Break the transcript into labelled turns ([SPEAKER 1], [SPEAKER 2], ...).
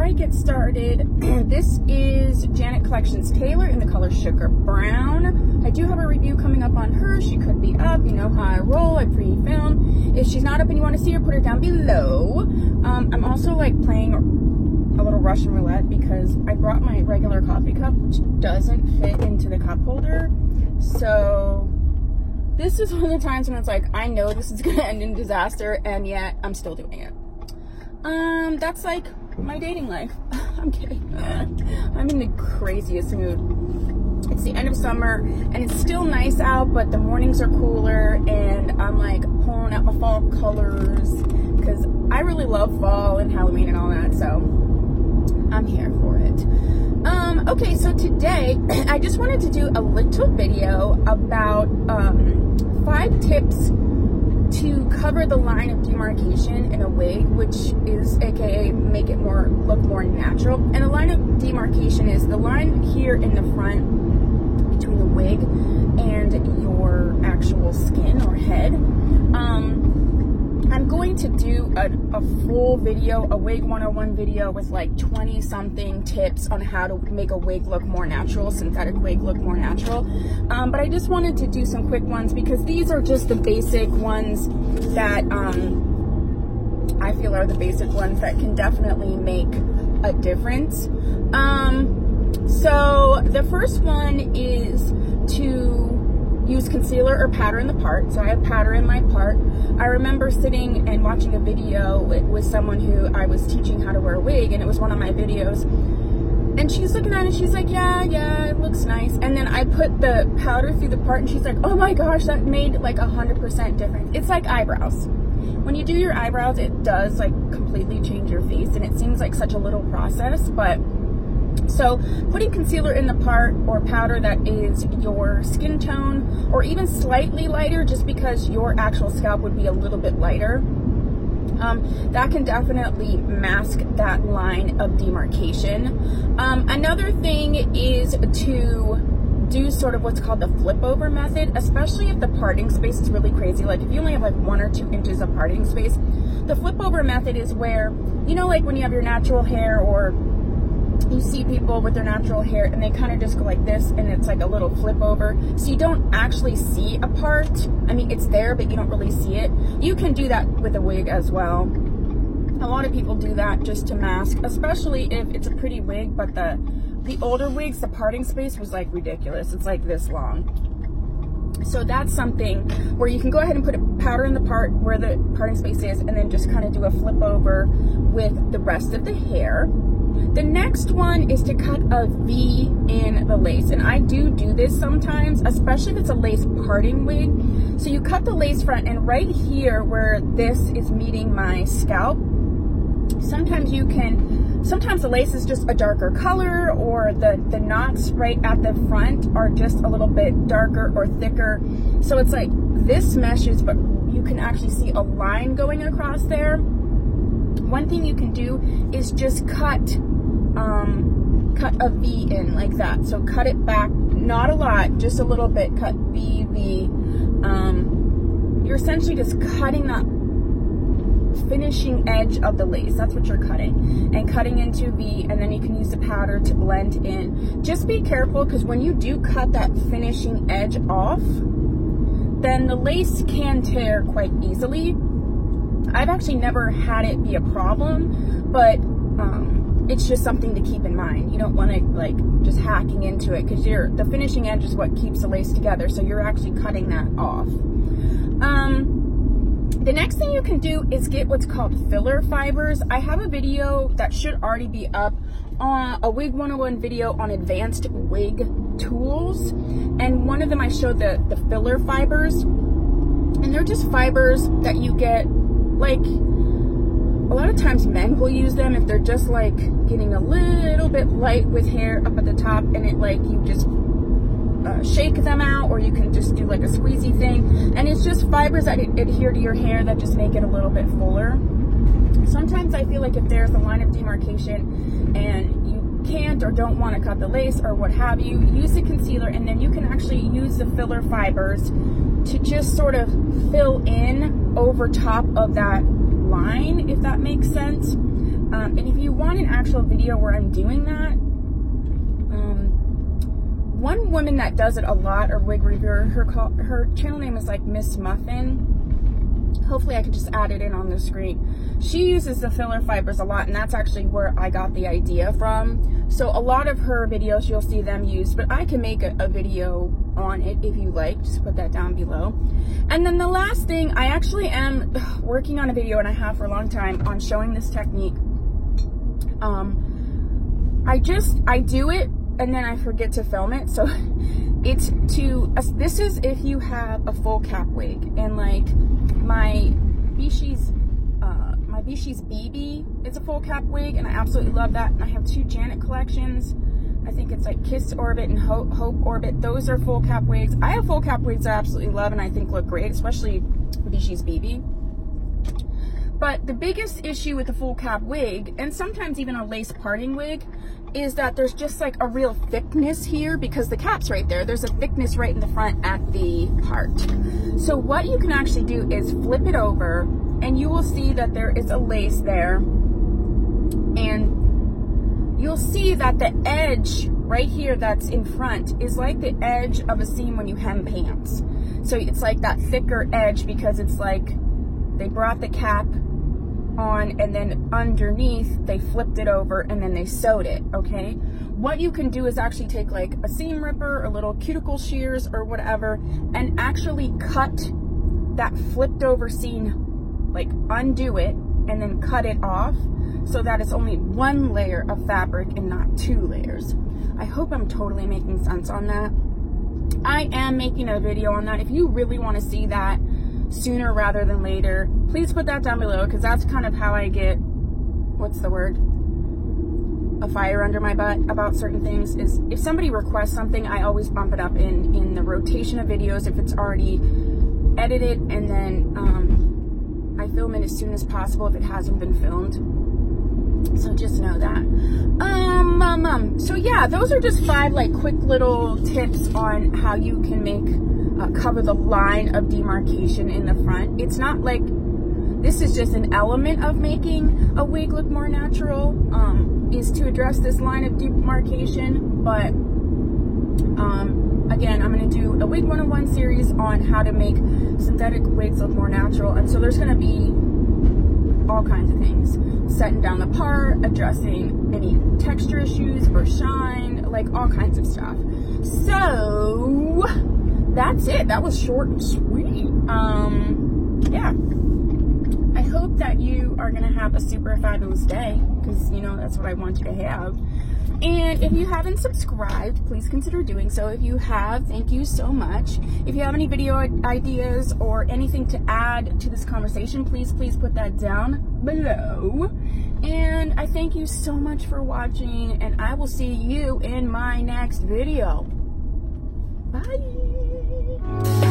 [SPEAKER 1] I get started, this is Janet Collections Taylor in the color Sugar Brown. I do have a review coming up on her. She could be up. You know how I roll. I pre-film. If she's not up and you want to see her, put her down below. I'm also like playing a little Russian roulette because I brought my regular coffee cup, which doesn't fit into the cup holder. So this is one of the times when it's like, I know this is going to end in disaster, and yet I'm still doing it. That's like my dating life. I'm kidding. I'm in the craziest mood. It's the end of summer and it's still nice out, but the mornings are cooler, and I'm like pulling out my fall colors because I really love fall and Halloween and all that, so I'm here for it. Okay, so today I just wanted to do a little video about 5 tips to cover the line of demarcation in a wig, which is aka make it look more natural. And the line of demarcation is the line here in the front between the wig and your actual skin or head. I'm going to do a full video, a wig 101 video with like 20 something tips on how to make a wig look more natural, synthetic wig look more natural. But I just wanted to do some quick ones because these are just the basic ones that I feel are the basic ones that can definitely make a difference. So the first one is to use concealer or powder in the part. So I have powder in my part. I remember sitting and watching a video with someone who I was teaching how to wear a wig, and it was one of my videos. And she's looking at it, she's like, yeah, it looks nice. And then I put the powder through the part, and she's like, oh my gosh, that made like 100% difference. It's like eyebrows. When you do your eyebrows, it does like completely change your face, and it seems like such a little process, but so putting concealer in the part or powder that is your skin tone or even slightly lighter, just because your actual scalp would be a little bit lighter, that can definitely mask that line of demarcation. Another thing is to do sort of what's called the flip over method, especially if the parting space is really crazy. Like if you only have like 1 or 2 inches of parting space, the flip over method is where, you know, like when you have your natural hair, or you see people with their natural hair and they kind of just go like this, and it's like a little flip over, so you don't actually see a part. I mean, it's there, but you don't really see it. You can do that with a wig as well. A lot of people do that just to mask, especially if it's a pretty wig, but the older wigs, the parting space was like ridiculous. It's like this long. So that's something where you can go ahead and put a powder in the part where the parting space is, and then just kind of do a flip over with the rest of the hair. The next one is to cut a V in the lace, and I do this sometimes, especially if it's a lace parting wig. So you cut the lace front, and right here where this is meeting my scalp, sometimes the lace is just a darker color, or the knots right at the front are just a little bit darker or thicker. So it's like this meshes, but you can actually see a line going across there. One thing you can do is just cut a V in like that. So cut it back, not a lot, just a little bit. Cut V. You're essentially just cutting that finishing edge of the lace. That's what you're cutting, and cutting into V, and then you can use the powder to blend in. Just be careful, because when you do cut that finishing edge off, then the lace can tear quite easily. I've actually never had it be a problem, but it's just something to keep in mind. You don't want to like just hacking into it, because the finishing edge is what keeps the lace together, so you're actually cutting that off. The next thing you can do is get what's called filler fibers. I have a video that should already be up, on a Wig 101 video on advanced wig tools, and one of them I showed the filler fibers, and they're just fibers that you get. Like, a lot of times men will use them if they're just like getting a little bit light with hair up at the top, and it like you just shake them out, or you can just do like a squeezy thing, and it's just fibers that adhere to your hair that just make it a little bit fuller. Sometimes I feel like if there's a line of demarcation and you can't or don't want to cut the lace or what have you, use the concealer, and then you can actually use the filler fibers to just sort of fill in over top of that line, if that makes sense. And if you want find an actual video where I'm doing that. One woman that does it a lot, or wig reviewer, her channel name is like Miss Muffin. Hopefully I can just add it in on the screen. She uses the filler fibers a lot, and that's actually where I got the idea from. So a lot of her videos, you'll see them used, but I can make a video on it if you like. Just put that down below. And then the last thing, I actually am working on a video, and I have for a long time, on showing this technique. I do it, and then I forget to film it. So this is if you have a full cap wig, and like my Bishi's BB is a full cap wig, and I absolutely love that. And I have 2 Janet collections. I think it's like Kiss Orbit and Hope Orbit. Those are full cap wigs. I have full cap wigs I absolutely love and I think look great, especially Bishi's BB. But the biggest issue with a full cap wig, and sometimes even a lace parting wig, is that there's just like a real thickness here because the cap's right there. There's a thickness right in the front at the heart. So what you can actually do is flip it over, and you will see that there is a lace there. And you'll see that the edge right here that's in front is like the edge of a seam when you hem pants. So it's like that thicker edge because it's like they brought the cap on, and then underneath they flipped it over, and then they sewed it. Okay, what you can do is actually take like a seam ripper or little cuticle shears or whatever, and actually cut that flipped over seam, like undo it and then cut it off so that it's only 1 layer of fabric and not 2 layers. I hope I'm totally making sense on that. I am making a video on that. If you really want to see that sooner rather than later, please put that down below, because that's kind of how I get, what's the word, a fire under my butt about certain things. Is if somebody requests something, I always bump it up in the rotation of videos if it's already edited, and then I film it as soon as possible if it hasn't been filmed. So just know that. So yeah, those are just 5 like quick little tips on how you can make cover the line of demarcation in the front. It's not like, this is just an element of making a wig look more natural, is to address this line of demarcation. But again, I'm going to do a Wig 101 series on how to make synthetic wigs look more natural, and so there's going to be all kinds of things. Setting down the part, addressing any texture issues or shine, like all kinds of stuff. So that's it. That was short and sweet. Yeah. I hope that you are going to have a super fabulous day, because, you know, that's what I want you to have. And if you haven't subscribed, please consider doing so. If you have, thank you so much. If you have any video ideas or anything to add to this conversation, please put that down below. And I thank you so much for watching, and I will see you in my next video. Bye.